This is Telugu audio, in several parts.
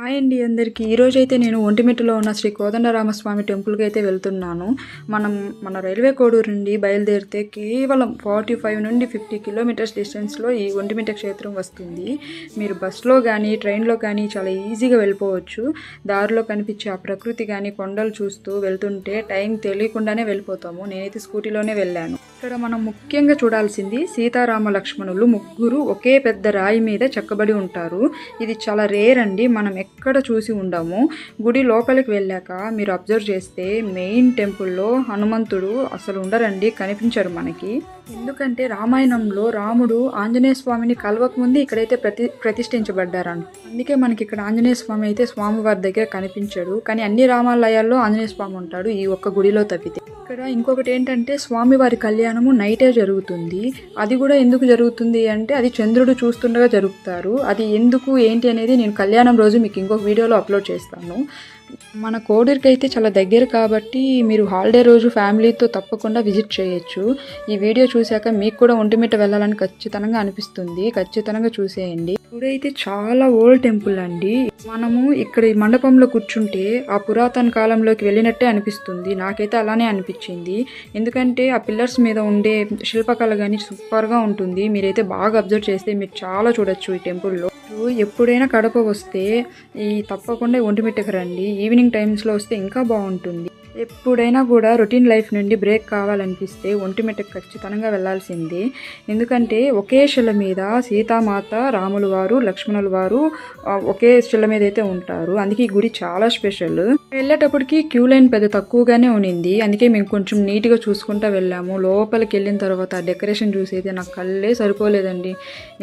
హాయ్ అండి అందరికీ. ఈరోజైతే నేను ఒంటిమిట్టలో ఉన్న శ్రీ కోదండరామస్వామి టెంపుల్కి అయితే వెళ్తున్నాను. మన రైల్వే కోడూరు నుండి బయలుదేరితే కేవలం 45 నుండి 50 కిలోమీటర్స్ డిస్టెన్స్లో ఈ ఒంటిమిట్ట క్షేత్రం వస్తుంది. మీరు బస్సులో కానీ ట్రైన్లో కానీ చాలా ఈజీగా వెళ్ళిపోవచ్చు. దారిలో కనిపించే ఆ ప్రకృతి కానీ కొండలు చూస్తూ వెళ్తుంటే టైం తెలియకుండానే వెళ్ళిపోతాము. నేనైతే స్కూటీలోనే వెళ్ళాను. ఇక్కడ మనం ముఖ్యంగా చూడాల్సింది సీతారామ లక్ష్మణులు ముగ్గురు ఒకే పెద్ద రాయి మీద చెక్కబడి ఉంటారు. ఇది చాలా రేర్ అండి, మనం ఎక్కడ చూసి ఉండము. గుడి లోపలికి వెళ్ళాక మీరు అబ్జర్వ్ చేస్తే మెయిన్ టెంపుల్లో హనుమంతుడు అసలు ఉండరండి, కనిపించరు మనకి. ఎందుకంటే రామాయణంలో రాముడు ఆంజనేయ స్వామిని కలవక ముందు ఇక్కడైతే ప్రతిష్ఠించబడ్డారంట. అందుకే మనకి ఇక్కడ ఆంజనేయ స్వామి అయితే స్వామివారి దగ్గర కనిపించడు. కానీ అన్ని రామాలయాల్లో ఆంజనేయ స్వామి ఉంటాడు, ఈ ఒక్క గుడిలో తప్పితే. ఇక్కడ ఇంకొకటి ఏంటంటే స్వామివారి కళ్యాణము నైటే జరుగుతుంది. అది కూడా ఎందుకు జరుగుతుంది అంటే అది చంద్రుడు చూస్తుండగా జరుపుతారు. అది ఎందుకు ఏంటి అనేది నేను కళ్యాణం రోజు మీకు ఇంకొక వీడియోలో అప్లోడ్ చేస్తాను. మన కోడూరుకి అయితే చాలా దగ్గర కాబట్టి మీరు హాలిడే రోజు ఫ్యామిలీతో తప్పకుండా విజిట్ చేయొచ్చు. ఈ వీడియో చూశాక మీకు కూడా ఒంటిమిట్ట వెళ్ళాలని ఖచ్చితంగా అనిపిస్తుంది. ఖచ్చితంగా చూసేయండి. గుడి అయితే చాలా ఓల్డ్ టెంపుల్ అండి. మనము ఇక్కడ ఈ మండపంలో కూర్చుంటే ఆ పురాతన కాలంలోకి వెళ్ళినట్టే అనిపిస్తుంది. నాకైతే అలానే అనిపించింది. ఎందుకంటే ఆ పిల్లర్స్ మీద ఉండే శిల్పకళ కానీ సూపర్గా ఉంటుంది. మీరైతే బాగా అబ్జర్వ్ చేస్తే మీరు చాలా చూడొచ్చు ఈ టెంపుల్లో. ఎప్పుడైనా కడప వస్తే తప్పకుండా ఒంటిమిట్టకు రండి. ఈవినింగ్ టైమ్స్లో వస్తే ఇంకా బాగుంటుంది. ఎప్పుడైనా కూడా రొటీన్ లైఫ్ నుండి బ్రేక్ కావాలనిపిస్తే ఒంటిమిట్టకు ఖచ్చితంగా వెళ్ళాల్సిందే. ఎందుకంటే ఒకే శిల మీద సీతామాత, రాములు వారు, లక్ష్మణుల వారు ఒకే శిల మీద అయితే ఉంటారు. అందుకే ఈ గుడి చాలా స్పెషల్. వెళ్ళేటప్పటికి క్యూ లైన్ పెద్ద తక్కువగానే ఉన్నింది. అందుకే మేము కొంచెం నీట్గా చూసుకుంటూ వెళ్ళాము. లోపలికి వెళ్ళిన తర్వాత డెకరేషన్ చూసేది నాకు కళ్ళే సరిపోలేదండి.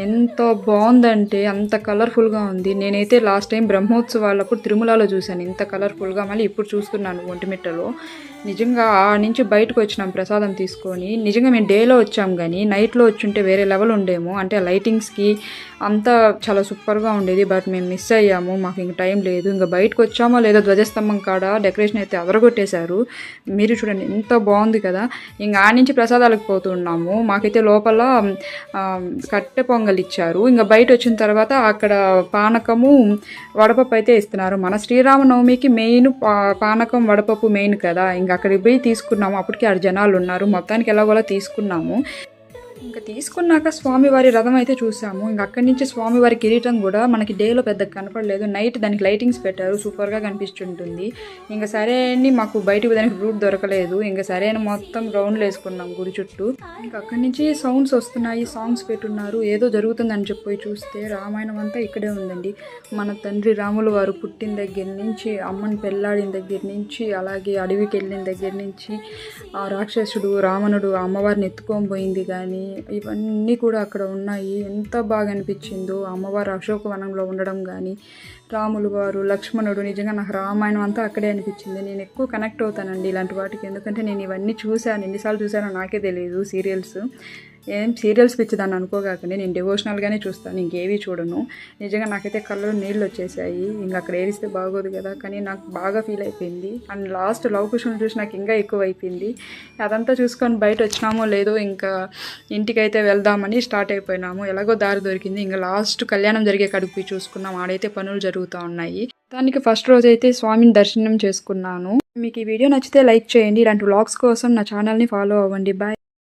ఎంత బాగుందంటే అంత కలర్ఫుల్గా ఉంది. నేనైతే లాస్ట్ టైం బ్రహ్మోత్సవాలప్పుడు తిరుమలలో చూశాను ఇంత కలర్ఫుల్గా. మళ్ళీ ఇప్పుడు చూస్తున్నాను ఒంటిమిట్టలో. నిజంగా ఆ నుంచి బయటకు వచ్చినాం ప్రసాదం తీసుకొని. నిజంగా మేము డేలో వచ్చాం కానీ నైట్లో వచ్చుంటే వేరే లెవెల్ ఉండేమో. అంటే లైటింగ్స్కి అంతా చాలా సూపర్గా ఉండేది. బట్ మేము మిస్ అయ్యాము, మాకు ఇంక టైం లేదు. ఇంకా బయటకు వచ్చామో లేదో ధ్వజస్తంభం కాడ డెకరేషన్ అయితే అదరగొట్టేశారు. మీరు చూడండి ఎంత బాగుంది కదా. ఇంకా ఆ నుంచి ప్రసాదాలకు పోతున్నాము. మాకైతే లోపల కట్టె పొంగల్ ఇచ్చారు. ఇంకా బయట వచ్చిన తర్వాత అక్కడ పానకము, వడపప్పు అయితే ఇస్తున్నారు. మన శ్రీరామనవమికి మెయిన్ పానకం, వడపప్పు మెయిన్ కదా. ఇంకా అక్కడికి పోయి తీసుకున్నాము. అప్పటికి 6 జనాలు ఉన్నారు. మొత్తానికి ఎలాగోలా తీసుకున్నాము. ఇంకా తీసుకున్నాక స్వామివారి రథం అయితే చూసాము. ఇంకా అక్కడి నుంచి స్వామివారి కిరీటం కూడా మనకి డేలో పెద్ద కనపడలేదు. నైట్ దానికి లైటింగ్స్ పెట్టారు, సూపర్గా కనిపిస్తుంటుంది. ఇంకా సరే అని మాకు బయటకు దానికి రూట్ దొరకలేదు. ఇంకా సరే అని మొత్తం రౌండ్లు వేసుకున్నాం గుడి చుట్టూ. ఇంకా అక్కడి నుంచి సౌండ్స్ వస్తున్నాయి, సాంగ్స్ పెట్టున్నారు. ఏదో జరుగుతుందని చెప్పి చూస్తే రామాయణం అంతా ఇక్కడే ఉందండి. మన తండ్రి రాములు వారు పుట్టిన దగ్గర నుంచి, అమ్మని పెళ్ళాడిన దగ్గర నుంచి, అలాగే అడవికి వెళ్ళిన దగ్గర నుంచి, ఆ రాక్షసుడు రావణుడు అమ్మవారిని ఎత్తుకొని పోయింది కానీ ఇవన్నీ కూడా అక్కడ ఉన్నాయి. ఎంత బాగా అనిపించిందో అమ్మవారు అశోకవనంలో ఉండడం కానీ, రాములు వారు, లక్ష్మణుడు. నిజంగా నాకు రామాయణం అంతా అక్కడే అనిపించింది. నేను ఎక్కువ కనెక్ట్ అవుతానండి ఇలాంటి వాటికి. ఎందుకంటే నేను ఇవన్నీ చూశాను, ఎన్నిసార్లు చూశానో నాకే తెలియదు. సీరియల్స్ పిచ్చిదాన్ని అనుకోగాకండి, నేను డివోషనల్గానే చూస్తాను, ఇంకేవి చూడను. నిజంగా నాకైతే కళ్ళలో నీళ్ళు వచ్చేసాయి. ఇంకా అక్కడ ఏరిస్తే బాగోదు కదా, కానీ నాకు బాగా ఫీల్ అయిపోయింది. అండ్ లాస్ట్ లవ్ కుషుని చూసి నాకు ఇంకా ఎక్కువ అయిపోయింది. అదంతా చూసుకొని బయట వచ్చినామో లేదో ఇంకా ఇంటికైతే వెళ్దామని స్టార్ట్ అయిపోయినాము. ఎలాగో దారి దొరికింది. ఇంకా లాస్ట్ కళ్యాణం జరిగే కాడికి పోయి చూసుకున్నాం. ఆడైతే పనులు జరుగుతూ ఉన్నాయి. దానికి ఫస్ట్ రోజు అయితే స్వామిని దర్శనం చేసుకున్నాను. మీకు ఈ వీడియో నచ్చితే లైక్ చేయండి. ఇలాంటి వ్లాగ్స్ కోసం నా ఛానల్ని ఫాలో అవ్వండి. బాయ్.